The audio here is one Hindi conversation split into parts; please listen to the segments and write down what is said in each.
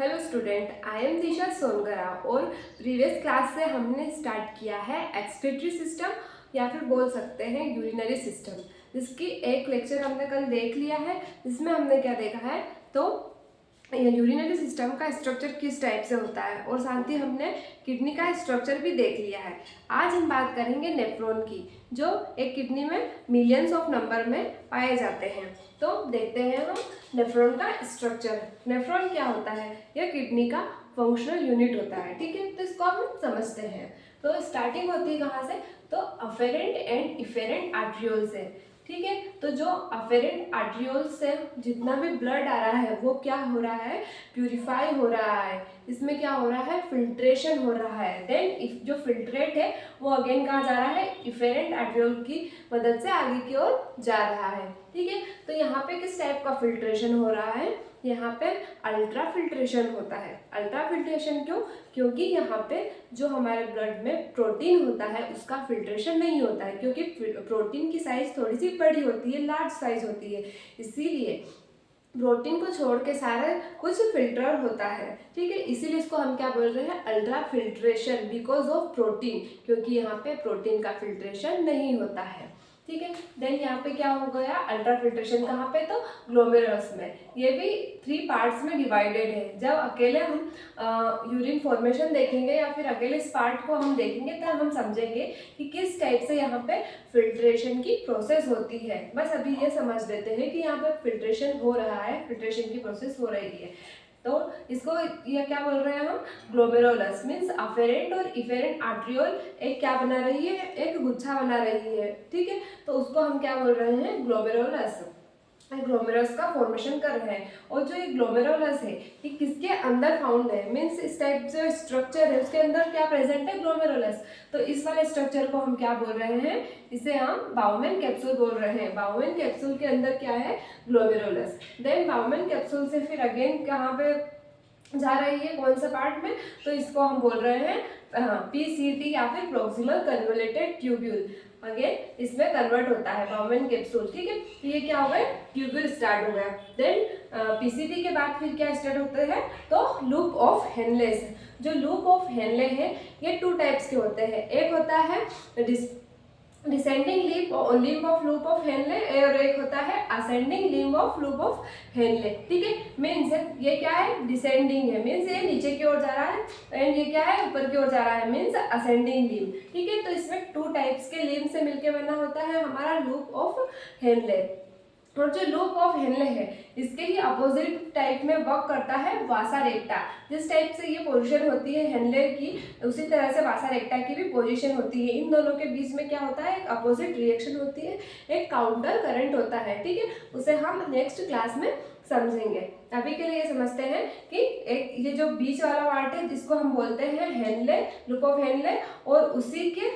हेलो स्टूडेंट, आई एम दिशा सोनगरा और प्रीवियस क्लास से हमने स्टार्ट किया है एक्सक्रीटरी सिस्टम या फिर बोल सकते हैं यूरिनरी सिस्टम, जिसकी एक लेक्चर हमने कल देख लिया है। जिसमें हमने क्या देखा है, तो यूरिनरी सिस्टम का स्ट्रक्चर किस टाइप से होता है और साथ ही हमने किडनी का स्ट्रक्चर भी देख लिया है। आज हम बात करेंगे नेफ्रॉन की, जो एक किडनी में मिलियंस ऑफ नंबर में पाए जाते हैं। तो देखते हैं हम नेफ्रॉन का स्ट्रक्चर। नेफ्रॉन क्या होता है? यह किडनी का फंक्शनल यूनिट होता है। ठीक है, तो इसको हम समझते हैं। तो स्टार्टिंग होती है कहाँ से? तो अफेरेंट एंड इफेरेंट आर्ट्रियोल से। ठीक है, तो जो अफेरेंट आर्ट्रियोल से जितना भी ब्लड आ रहा है वो क्या हो रहा है? प्यूरिफाई हो रहा है। इसमें क्या हो रहा है? फिल्ट्रेशन हो रहा है। देन जो फिल्ट्रेट है वो अगेन कहाँ जा रहा है? इफेरेंट आर्ट्रियोल की मदद से आगे की ओर जा रहा है। ठीक है, तो यहाँ पे किस टाइप का फिल्ट्रेशन हो रहा है? यहाँ पे अल्ट्रा फिल्ट्रेशन होता है। अल्ट्रा फिल्ट्रेशन क्यों? क्योंकि यहाँ पे जो हमारे ब्लड में प्रोटीन होता है उसका फिल्ट्रेशन नहीं होता है, क्योंकि प्रोटीन की साइज थोड़ी सी बड़ी होती है, लार्ज साइज होती है, इसीलिए प्रोटीन को छोड़ के सारा कुछ फिल्टर होता है। ठीक है, इसीलिए इसको हम क्या बोल रहे हैं? Ultra filtration, because of protein, क्योंकि यहाँ पे प्रोटीन का फिल्ट्रेशन नहीं होता है। ठीक है, देन यहाँ पे क्या हो गया? अल्ट्रा फिल्ट्रेशन कहाँ पे? तो ग्लोमेरुलस में। ये भी 3 पार्ट्स में डिवाइडेड है। जब अकेले हम यूरिन फॉर्मेशन देखेंगे या फिर अकेले इस पार्ट को हम देखेंगे तब हम समझेंगे कि किस टाइप से यहाँ पे फिल्ट्रेशन की प्रोसेस होती है। बस अभी ये समझ लेते हैं कि यहाँ पे फिल्ट्रेशन हो रहा है, फिल्ट्रेशन की प्रोसेस हो रही है। तो इसको ये क्या बोल रहे हैं हम? ग्लोमेरुलस मीन्स अफेरेंट और इफेरेंट आर्ट्रियोल एक क्या बना रही है? एक गुच्छा बना रही है। ठीक है, तो उसको हम क्या बोल रहे हैं? ग्लोमेरुलस। ग्लोमेरुलस का फॉर्मेशन कर रहे हैं। और जो ये ग्लोमेरुलस है ये किसके अंदर फाउंड है? मीन्स इस टाइप जो स्ट्रक्चर है उसके अंदर क्या प्रेजेंट है? ग्लोमेरुलस। तो इस वाले स्ट्रक्चर को हम क्या बोल रहे हैं? इसे हम बाउमेन कैप्सूल बोल रहे हैं। बाउमेन कैप्सूल के अंदर क्या है? ग्लोमेरुलस। देन बाउमेन कैप्सूल से फिर अगेन कहाँ पे जा रही है? कौन सा पार्ट में? तो इसको हम बोल रहे हैं PCT या फिर प्रोक्सिमल कन्वोलेटेड ट्यूब्यूल। अगेन इसमें कन्वर्ट होता है बाउमेन कैप्सूल। ठीक है, तो ये क्या हो गया? ट्यूब्यूल स्टार्ट हो गया। देन PCT के बाद फिर क्या स्टार्ट होता है? तो लूप ऑफ हेनले। जो लूप ऑफ हेनले है ये 2 टाइप्स के होते हैं। एक होता है descending limb of loop of Henle और एक होता है ascending limb of loop of Henle. ठीक है, मीन्स ये क्या है? डिसेंडिंग है, मीन्स ये नीचे की ओर जा रहा है, एंड ये क्या है? ऊपर की ओर जा रहा है, मीन्स असेंडिंग लिम्ब। ठीक है, तो इसमें 2 टाइप्स के लिम्ब से मिलकर बना होता है हमारा लूप ऑफ हेनले। और जो लूप ऑफ हेनले है इसके ही अपोजिट टाइप में वर्क करता है वासा रेक्टा। जिस टाइप से ये पोजीशन होती है हेनले की, उसी तरह से वासा रेक्टा की भी पोजीशन होती है। इन दोनों के बीच में क्या होता है? एक अपोजिट रिएक्शन होती है, एक काउंटर करंट होता है। ठीक है, उसे हम नेक्स्ट क्लास में समझेंगे। अभी के लिए ये समझते हैं कि एक ये जो बीच वाला पार्ट है जिसको हम बोलते हैं हेनले, लूप ऑफ हेनले, और उसी के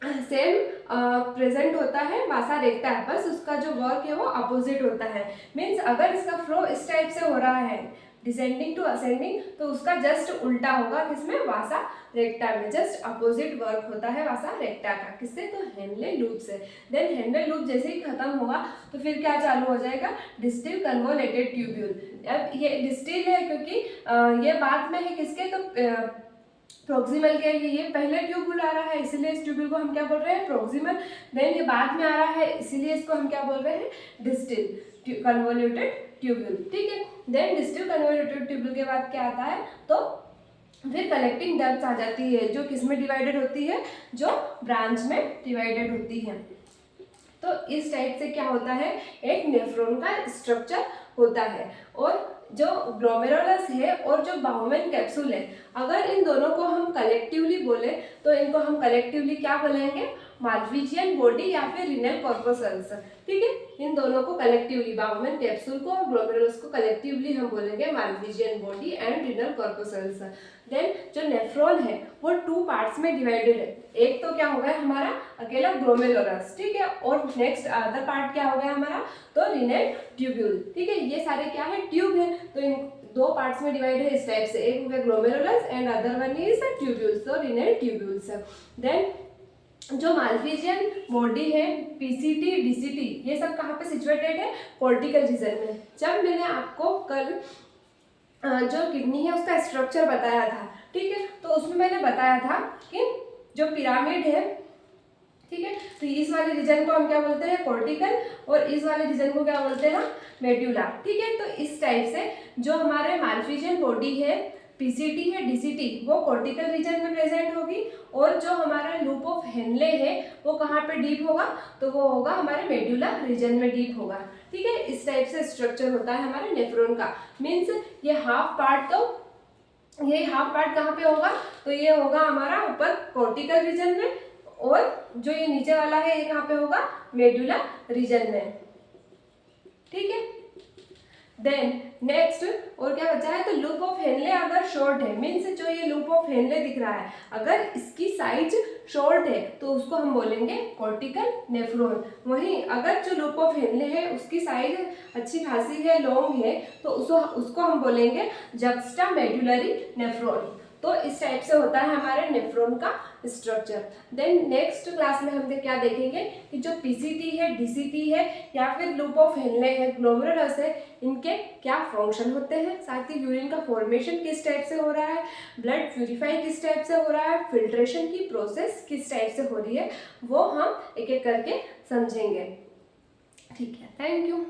सेम प्रेजेंट होता है वासा रेक्टा, बस उसका जो वर्क है वो अपोजिट होता है। मीन्स अगर इसका फ्लो इस टाइप से हो रहा है डिसेंडिंग टू असेंडिंग, तो उसका जस्ट उल्टा होगा किसमें? वासा रेक्टा में। जस्ट अपोजिट वर्क होता है वासा रेक्टा का। किससे? तो हेनले लूप से। देन हेनले लूप जैसे ही खत्म होगा तो फिर क्या चालू हो जाएगा? Distil convoluted tubule. अब ये डिस्टिल है क्योंकि ये बाद में है किसके? तो प्रोक्सिमल के लिए। ये पहले ट्यूब्यूल आ रहा है इसीलिए इस ट्यूब्यूल को हम क्या बोल रहे हैं? प्रोक्सिमल। देन ये बाद में आ रहा है इसीलिए इसको हम क्या बोल रहे हैं? Distil convoluted tubule. ठीक है, देन डिस्टिल कन्वोल्यूटेड ट्यूब्यूल के बाद क्या आता है? तो फिर कलेक्टिंग डक्ट्स आ जाती है, जो किस में डिवाइडेड होती है? जो ब्रांच में डिवाइडेड होती है। तो इस टाइप से क्या होता है? एक नेफ्रॉन का स्ट्रक्चर होता है। और जो ग्लोमेरुलस है और जो बाउमेन कैप्सूल है, अगर इन दोनों को हम कलेक्टिवली बोले तो इनको हम कलेक्टिवली क्या बोलेंगे? माल्फिजियन बॉडी या फिर रीनल कॉर्पस्कल्स। ठीक है, इन दोनों को कलेक्टिवली, बाउमेन कैप्सूल को और ग्लोमेरुलस को कलेक्टिवली हम बोलेंगे Malpighian body and renal corpuscles. Then जो नेफ्रॉन है वो 2 पार्ट्स में डिवाइडेड है। एक तो क्या हो गया हमारा? अकेला ग्लोमेरुलस। ठीक है, और नेक्स्ट अदर पार्ट क्या हो गया हमारा? तो रीनल ट्यूब्यूल। ठीक है, ये सारे क्या है? ट्यूब है। तो इन 2 पार्ट्स में डिवाइड है इस टाइप से। एक हो गया glomerulus and other one is tubules, तो रीनल ट्यूब्यूल्स। देन जो माल्फिजियन बॉडी है, PCT, DCT, ये सब कहाँ पे सिचुएटेड है? कॉर्टिकल रीजन में। जब मैंने आपको कल जो किडनी है उसका स्ट्रक्चर बताया था, ठीक है। तो उसमें मैंने बताया था कि जो पिरामिड है, ठीक है, तो इस वाले रीजन को हम क्या बोलते हैं, कॉर्टिकल, और इस वाले रीजन को क्या बोलते हैं हम, मेड्यूला, ठीक है। तो इस टाइप से जो हमारे मालफिजियन बॉडी है, पीसीटी है, डीसीटी, वो कॉर्टिकल रीजन में प्रेजेंट होगी, और जो हमारा लूप ऑफ हेनले है वो कहाँ पे डीप होगा, तो वो होगा हमारे मेड्यूला रीजन में डीप होगा, ठीक है। इस टाइप से स्ट्रक्चर होता है हमारे नेफ्रॉन का। मीन्स ये हाफ पार्ट, तो ये हाफ पार्ट कहाँ पे होगा, तो ये होगा हमारा ऊपर कॉर्टिकल रीजन में, और जो ये नीचे वाला है ये कहाँ पे होगा, मेड्यूला रीजन में, ठीक है। देन नेक्स्ट और क्या बचा है, तो लूप ऑफ हेनले अगर शॉर्ट है, मीन्स जो ये लूप ऑफ हेनले दिख रहा है अगर इसकी साइज शॉर्ट है तो उसको हम बोलेंगे कॉर्टिकल नेफ्रॉन। वहीं अगर जो लूप ऑफ हेनले है उसकी साइज अच्छी खासी है, लॉन्ग है, तो उसको हम बोलेंगे जक्स्टा मेडुलरी नेफ्रॉन। तो इस टाइप से होता है हमारे नेफ्रॉन का स्ट्रक्चर। देन नेक्स्ट क्लास में हम क्या देखेंगे कि जो पीसीटी है, डीसीटी है, या फिर लूप ऑफ हेनले है, ग्लोमेरुलस है, इनके क्या फंक्शन होते हैं, साथ ही यूरिन का फॉर्मेशन किस टाइप से हो रहा है, ब्लड प्यूरिफाई किस टाइप से हो रहा है, फिल्ट्रेशन की प्रोसेस किस टाइप से हो रही है, वो हम एक एक करके समझेंगे, ठीक है। Thank you.